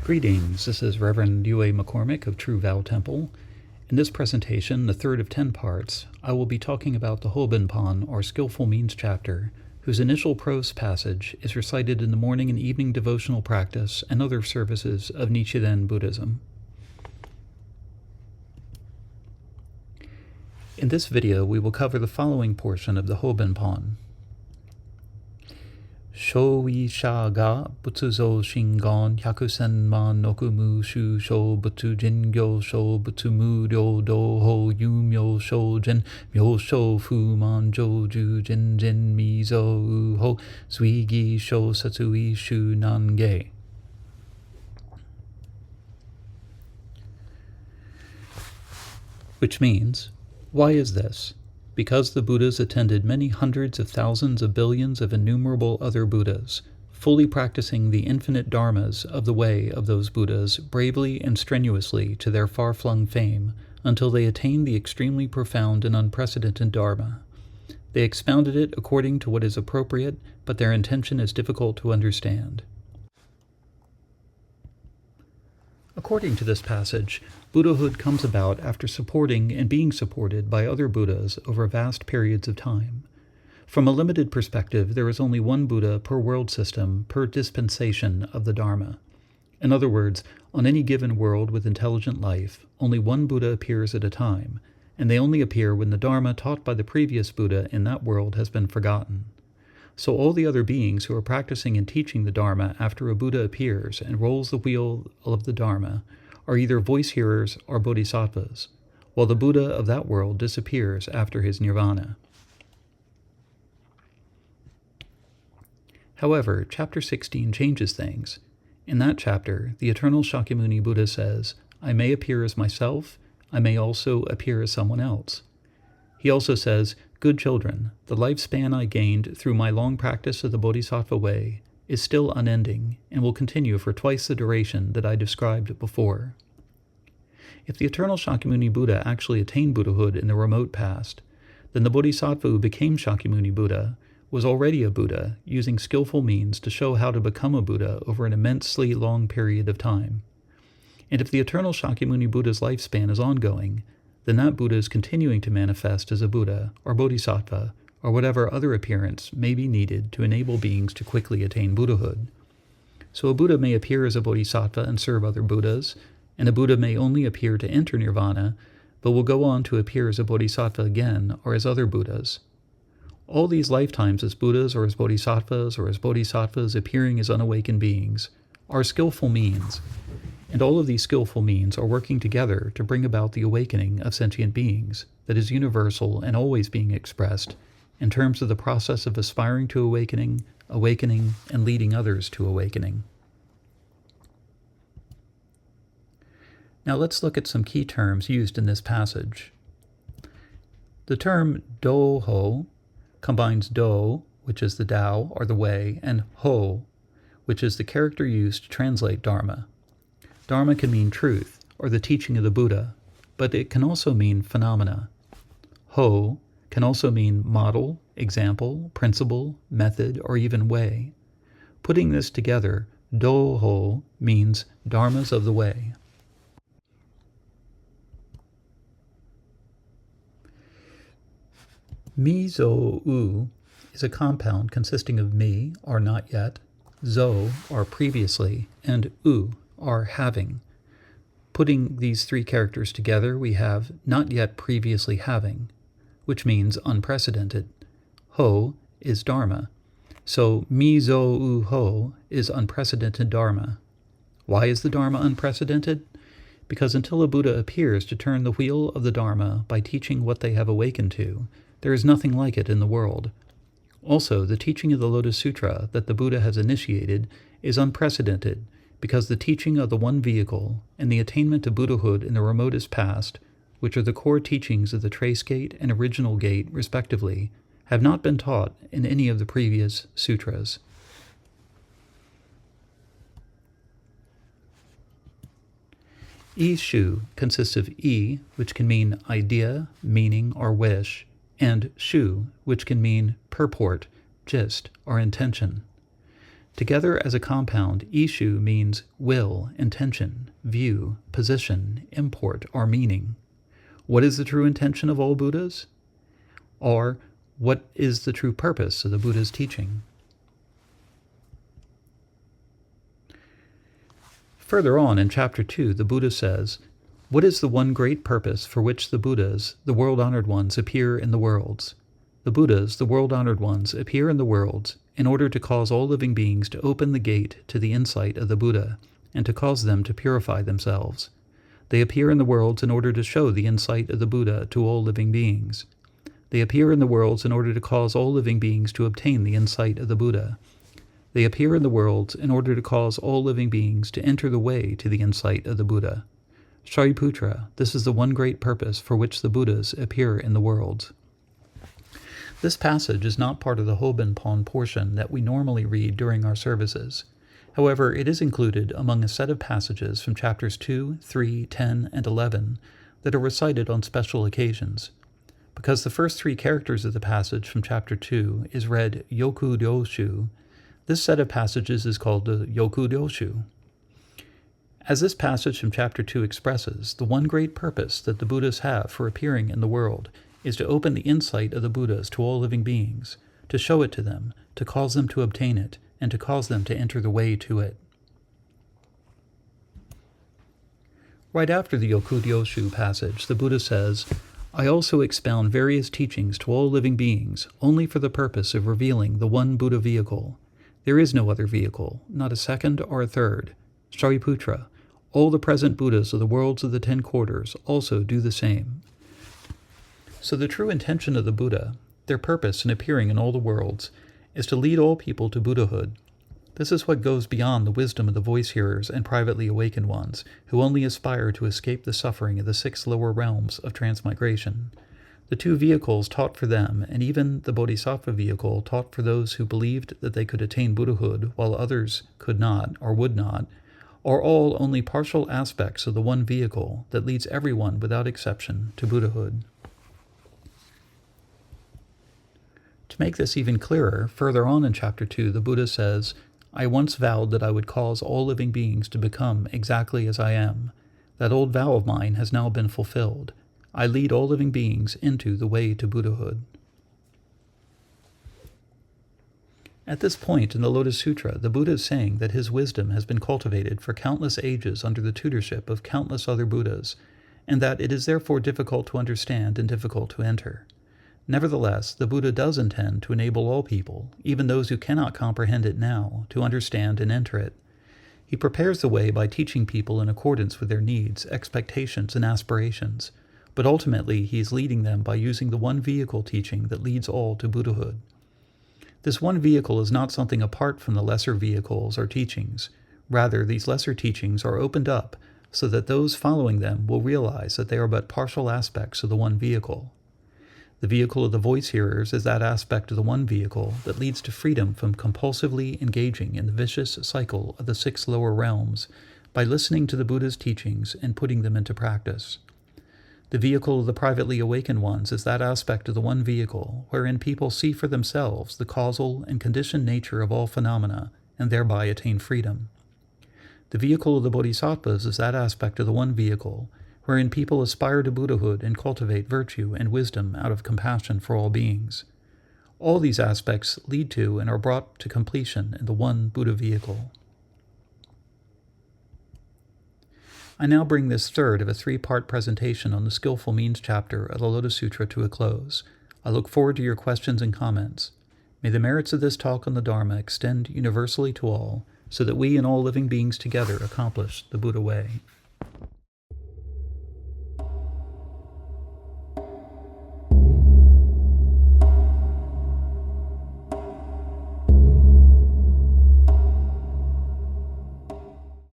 Greetings, this is Reverend Yue McCormick of True Vow Temple. In this presentation, the third of 10 parts, I will be talking about the Hoben or Skillful Means chapter, whose initial prose passage is recited in the morning and evening devotional practice and other services of Nichiren Buddhism. In this video, we will cover the following portion of the Hoben. Shoi sha ga butsu zo shingon hyaku senman noku mu shu sho butsu jingyo sho butsu mu ryo do ho yu myo sho jin myo sho fu man jo ju jin jin mi zo u ho zui gi sho setsu i shu nan ge. Which means, why is this? Because the Buddhas attended many hundreds of thousands of billions of innumerable other Buddhas, fully practicing the infinite dharmas of the way of those Buddhas bravely and strenuously to their far-flung fame until they attained the extremely profound and unprecedented dharma. They expounded it according to what is appropriate, but their intention is difficult to understand. According to this passage, Buddhahood comes about after supporting and being supported by other Buddhas over vast periods of time. From a limited perspective, there is only one Buddha per world system, per dispensation of the Dharma. In other words, on any given world with intelligent life, only one Buddha appears at a time, and they only appear when the Dharma taught by the previous Buddha in that world has been forgotten. So all the other beings who are practicing and teaching the Dharma after a Buddha appears and rolls the wheel of the Dharma are either voice hearers or bodhisattvas, while the Buddha of that world disappears after his nirvana. However, chapter 16 changes things. In that chapter, the eternal Shakyamuni Buddha says, "I may appear as myself, I may also appear as someone else." He also says, "Good children, the lifespan I gained through my long practice of the Bodhisattva way is still unending and will continue for twice the duration that I described before." If the eternal Shakyamuni Buddha actually attained Buddhahood in the remote past, then the Bodhisattva who became Shakyamuni Buddha was already a Buddha using skillful means to show how to become a Buddha over an immensely long period of time. And if the eternal Shakyamuni Buddha's lifespan is ongoing, then that Buddha is continuing to manifest as a Buddha, or Bodhisattva, or whatever other appearance may be needed to enable beings to quickly attain Buddhahood. So a Buddha may appear as a Bodhisattva and serve other Buddhas, and a Buddha may only appear to enter Nirvana, but will go on to appear as a Bodhisattva again, or as other Buddhas. All these lifetimes as Buddhas or as Bodhisattvas appearing as unawakened beings are skillful means, and all of these skillful means are working together to bring about the awakening of sentient beings that is universal and always being expressed in terms of the process of aspiring to awakening, and leading others to awakening. Now let's look at some key terms used in this passage. The term do-ho combines do, which is the Tao or the way, and ho, which is the character used to translate Dharma. Dharma can mean truth, or the teaching of the Buddha, but it can also mean phenomena. Ho can also mean model, example, principle, method, or even way. Putting this together, do-ho means dharmas of the way. Mi-zo-u is a compound consisting of mi, or not yet, zo, or previously, and u, or having. Putting these three characters together, we have not yet previously having, which means unprecedented. Ho is Dharma. So mi-zo-u ho is unprecedented Dharma. Why is the Dharma unprecedented? Because until a Buddha appears to turn the wheel of the Dharma by teaching what they have awakened to, there is nothing like it in the world. Also, the teaching of the Lotus Sutra that the Buddha has initiated is unprecedented because the teaching of the one vehicle and the attainment of Buddhahood in the remotest past, which are the core teachings of the Trace Gate and Original Gate, respectively, have not been taught in any of the previous sutras. I-shu consists of I, which can mean idea, meaning, or wish, and shu, which can mean purport, gist, or intention. Together as a compound, Ishu means will, intention, view, position, import, or meaning. What is the true intention of all Buddhas? Or, what is the true purpose of the Buddha's teaching? Further on in Chapter 2, the Buddha says, "What is the one great purpose for which the Buddhas, the world-honored ones, appear in the worlds? The Buddhas, the world-honored ones, appear in the worlds in order to cause all living beings to open the gate to the insight of the Buddha, and to cause them to purify themselves. They appear in the worlds in order to show the insight of the Buddha to all living beings. They appear in the worlds in order to cause all living beings to obtain the insight of the Buddha. They appear in the worlds in order to cause all living beings to enter the way to the insight of the Buddha. Shariputra, this is the one great purpose for which the Buddhas appear in the worlds." This passage is not part of the Hoben Pon portion that we normally read during our services. However, it is included among a set of passages from chapters 2, 3, 10, and 11 that are recited on special occasions. Because the first three characters of the passage from chapter 2 is read yoku ryoshu, this set of passages is called the yoku ryoshu. As this passage from chapter 2 expresses, the one great purpose that the Buddhas have for appearing in the world is to open the insight of the Buddhas to all living beings, to show it to them, to cause them to obtain it, and to cause them to enter the way to it. Right after the Yoku-ryoshu passage, the Buddha says, "I also expound various teachings to all living beings only for the purpose of revealing the one Buddha vehicle. There is no other vehicle, not a second or a third. Shariputra, all the present Buddhas of the worlds of the 10 quarters also do the same." So the true intention of the Buddha, their purpose in appearing in all the worlds, is to lead all people to Buddhahood. This is what goes beyond the wisdom of the voice-hearers and privately awakened ones, who only aspire to escape the suffering of the 6 lower realms of transmigration. The 2 vehicles taught for them, and even the Bodhisattva vehicle taught for those who believed that they could attain Buddhahood while others could not or would not, are all only partial aspects of the one vehicle that leads everyone without exception to Buddhahood. To make this even clearer, further on in Chapter 2, the Buddha says, "I once vowed that I would cause all living beings to become exactly as I am. That old vow of mine has now been fulfilled. I lead all living beings into the way to Buddhahood." At this point in the Lotus Sutra, the Buddha is saying that his wisdom has been cultivated for countless ages under the tutorship of countless other Buddhas, and that it is therefore difficult to understand and difficult to enter. Nevertheless, the Buddha does intend to enable all people, even those who cannot comprehend it now, to understand and enter it. He prepares the way by teaching people in accordance with their needs, expectations, and aspirations, but ultimately he is leading them by using the one vehicle teaching that leads all to Buddhahood. This one vehicle is not something apart from the lesser vehicles or teachings. Rather, these lesser teachings are opened up so that those following them will realize that they are but partial aspects of the one vehicle. The vehicle of the voice-hearers is that aspect of the one vehicle that leads to freedom from compulsively engaging in the vicious cycle of the 6 lower realms by listening to the Buddha's teachings and putting them into practice. The vehicle of the privately awakened ones is that aspect of the one vehicle wherein people see for themselves the causal and conditioned nature of all phenomena and thereby attain freedom. The vehicle of the bodhisattvas is that aspect of the one vehicle wherein people aspire to Buddhahood and cultivate virtue and wisdom out of compassion for all beings. All these aspects lead to and are brought to completion in the one Buddha vehicle. I now bring this third of a 3-part presentation on the Skillful Means chapter of the Lotus Sutra to a close. I look forward to your questions and comments. May the merits of this talk on the Dharma extend universally to all, so that we and all living beings together accomplish the Buddha way.